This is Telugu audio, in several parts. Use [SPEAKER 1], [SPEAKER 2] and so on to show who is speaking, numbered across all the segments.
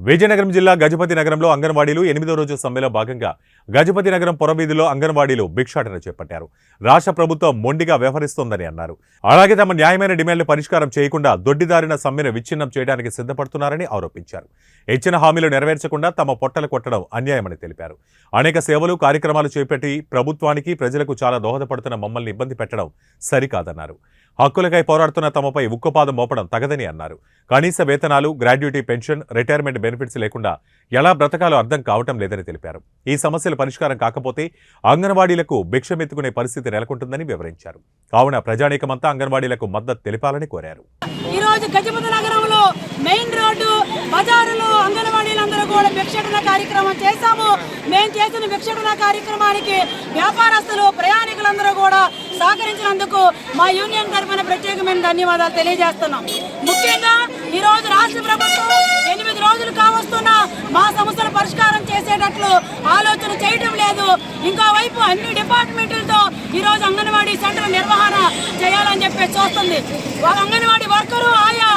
[SPEAKER 1] విజయనగరం జిల్లా గజపతి నగరంలో అంగన్వాడీలు 8వ రోజు సమ్మెలో భాగంగా గజపతి నగరం పొరవీధిలో అంగన్వాడీలు భిక్షాటన చేపట్టారు. రాష్ట్ర ప్రభుత్వం మొండిగా వ్యవహరిస్తోందని అన్నారు. అలాగే తమ న్యాయమైన డిమాండ్లు పరిష్కారం చేయకుండా దొడ్డిదారిన సమ్మెను విచ్ఛిన్నం చేయడానికి సిద్ధపడుతున్నారని ఆరోపించారు. ఇచ్చిన హామీలు నెరవేర్చకుండా తమ పొట్టలు కొట్టడం అన్యాయమని తెలిపారు. అనేక సేవలు కార్యక్రమాలు చేపట్టి ప్రభుత్వానికి ప్రజలకు చాలా దోహదపడుతున్న మమ్మల్ని ఇబ్బంది పెట్టడం సరికాదన్నారు. హక్కులకై పోరాడుతున్న తమపై ఉక్కుపాదం మోపడం తగదని అన్నారు. కనీస వేతనాలు, గ్రాడ్యుటీ పెన్షన్, రిటైర్మెంట్ బెనిఫిట్స్ లేకుండా ఎలా బ్రతకాలో అర్థం కావటం లేదని తెలిపారు. ఈ సమస్యలు పరిష్కారం కాకపోతే అంగన్వాడీలకు భిక్షమెత్తుకునే పరిస్థితి నెలకొంటుందని వివరించారు. కావున ప్రజానీకమంతా అంగన్వాడీలకు మద్దతు తెలిపాలని కోరారు.
[SPEAKER 2] ఈరోజు గజపతి నగరంలో మెయిన్ రోడ్డు బజారులో అంగన్వాడీలందరూ కూడా భిక్షాటన కార్యక్రమం చేశాము. మేము చేసిన భిక్షాటన కార్యక్రమానికి వ్యాపారస్తులు, ప్రయాణికులందరూ కూడా సహకరించినందుకు మా యూనియన్ తరఫున ప్రత్యేకమైన ధన్యవాదాలు తెలియజేస్తున్నాం. ముఖ్యంగా ఈరోజు రాష్ట్ర ప్రభుత్వం 8 రోజులు కావస్తున్న మా సమస్యల పరిష్కారం చేసేటట్లు ఆలోచన చేయడం లేదు. ఇంకోవైపు అన్ని డిపార్ట్మెంట్లతో ఈరోజు అంగన్వాడీ సెంటర్ నిర్వహణ చేయాలని చెప్పి చూస్తుంది. ఒక అంగన్వాడీ వర్కరు ఆయా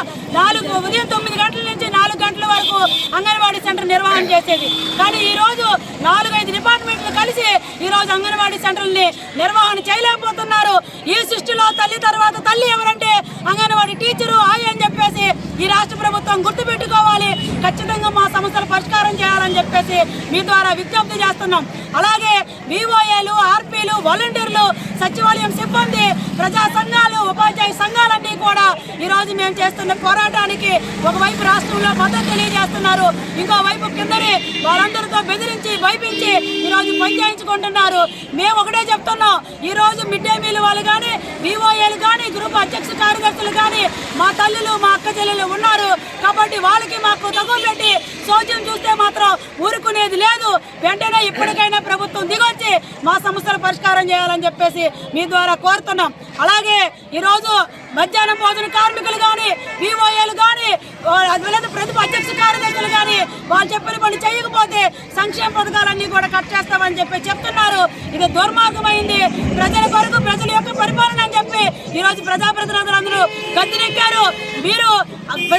[SPEAKER 2] ఉదయం 9 గంటల నుంచి 4 గంటల వరకు అంగన్వాడీ సెంటర్ నిర్వహణ చేసేది. కానీ ఈరోజు 4-5 డిపార్ట్మెంట్లు కలిసి ఈరోజు అంగన్వాడీ సెంటర్ని నిర్వహణ చేయలేకపోతున్నారు. ఈ సృష్టిలో తల్లి తర్వాత తల్లి ఎవరంటే అంగన్వాడీ టీచరు, ఆయా అని చెప్పేసి ఈ రాష్ట్ర ప్రభుత్వం గుర్తుపెట్టుకోవాలి. ఖచ్చితంగా మా సమస్యలు పరిష్కారం చేయాలని చెప్పేసి మీ ద్వారా విజ్ఞప్తి చేస్తున్నాం. అలాగే వివోఏలు, ఆర్పీలు, వాలంటీర్లు, సచివాలయం సిబ్బంది, ప్రజా సంఘాలు, ఉపాధ్యాయ సంఘాలన్నీ కూడా ఈరోజు మేము చేస్తున్న పోరాటానికి ఒకవైపు రాష్ట్రంలో మద్దతు తెలియజేస్తున్నారు. ఇంకోవైపు కిందనే వాళ్ళందరితో బెదిరించి భయపించి ఈరోజు పనిచేయించుకుంటున్నారు. మేము ఒకటే చెప్తున్నాం, ఈరోజు మిడ్ డే మీల్ వాళ్ళు కానీ, వివోఏలు కానీ, గ్రూప్ అధ్యక్ష కార్యదర్శులు కానీ మా తల్లులు, మా అక్క చెల్లెలు ఉన్నారు. కాబట్టి వాళ్ళకి మాకు తక్కువ పెట్టి సోద్యం చూస్తే మాత్రం ఊరుకునేది లేదు. వెంటనే ఇప్పటికైనా ప్రభుత్వం దిగొచ్చి మా సమస్యలు పరిష్కారం చేయాలని చెప్పేసి మీ ద్వారా కోరుతున్నాం. అలాగే ఈరోజు మధ్యాహ్నం భోజన కార్మికులు కానీ, వివోఏలు కానీ, ప్రతిభ అధ్యక్ష కార్యదర్శులు కానీ వాళ్ళు చెప్పిన పని చేయకపోతే సంక్షేమ పథకాలన్నీ కూడా కట్ చేస్తామని చెప్పి చెప్తున్నారు. ఇది దుర్మార్గమైంది. ప్రజల కొరకు, ప్రజల యొక్క పరిపాలన అని చెప్పి ఈరోజు ప్రజాప్రతినిధులందరూ గద్దెనెక్కారు. మీరు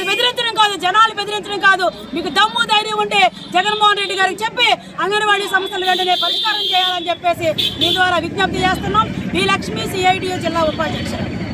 [SPEAKER 2] బెదిరించడం కాదు, జనాలు బెదిరించడం కాదు. మీకు దమ్ము ధైర్యం ఉంటే జగన్మోహన్ రెడ్డి గారికి చెప్పి అంగన్వాడీ సమస్యలు వెంటనే పరిష్కారం చేయాలని చెప్పేసి మీ ద్వారా విజ్ఞప్తి చేస్తున్నాం. బి లక్ష్మి, CITU జిల్లా ఉపాధ్యక్షులు.